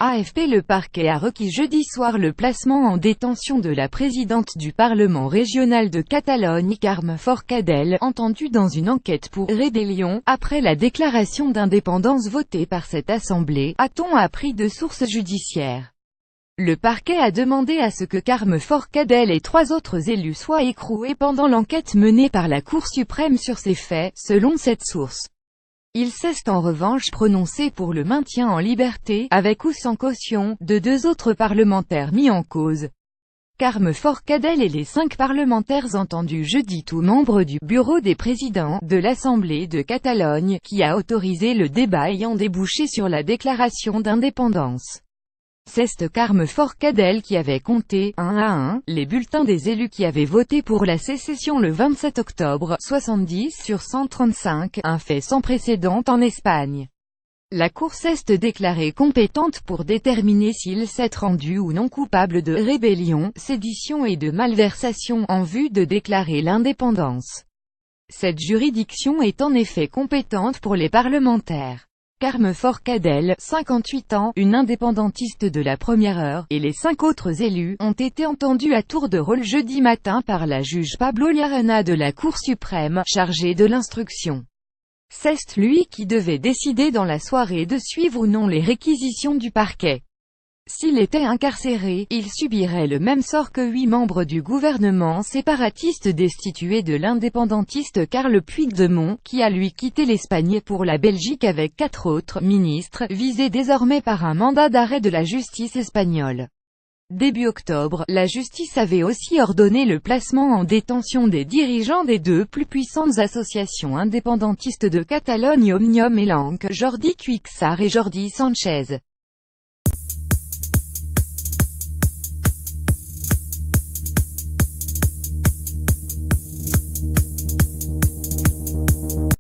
AFP. Le parquet a requis jeudi soir le placement en détention de la présidente du Parlement régional de Catalogne Carme Forcadell, entendue dans une enquête pour rébellion, après la déclaration d'indépendance votée par cette assemblée, a-t-on appris de sources judiciaires. Le parquet a demandé à ce que Carme Forcadell et 3 autres élus soient écroués pendant l'enquête menée par la Cour suprême sur ces faits, selon cette source. Ils s'est en revanche prononcé pour le maintien en liberté, avec ou sans caution, de 2 autres parlementaires mis en cause. Carme Forcadell et les 5 parlementaires entendus jeudi, tous membres du bureau des présidents de l'Assemblée de Catalogne, qui a autorisé le débat ayant débouché sur la déclaration d'indépendance. C'est Carme Forcadell qui avait compté, 1 à 1, les bulletins des élus qui avaient voté pour la sécession le 27 octobre, 70 sur 135, un fait sans précédent en Espagne. La Cour s'est déclarée compétente pour déterminer s'il s'est rendu ou non coupable de rébellion, sédition et de malversation en vue de déclarer l'indépendance. Cette juridiction est en effet compétente pour les parlementaires. Carme Forcadell, 58 ans, une indépendantiste de la première heure, et les 5 autres élus, ont été entendus à tour de rôle jeudi matin par la juge Pablo Llarena de la Cour suprême, chargée de l'instruction. C'est lui qui devait décider dans la soirée de suivre ou non les réquisitions du parquet. S'il était incarcéré, il subirait le même sort que 8 membres du gouvernement séparatiste destitués de l'indépendantiste Carles Puigdemont, qui a lui quitté l'Espagne pour la Belgique avec 4 autres ministres, visés désormais par un mandat d'arrêt de la justice espagnole. Début octobre, la justice avait aussi ordonné le placement en détention des dirigeants des 2 plus puissantes associations indépendantistes de Catalogne, Òmnium et l'ANC, Jordi Cuixart et Jordi Sánchez.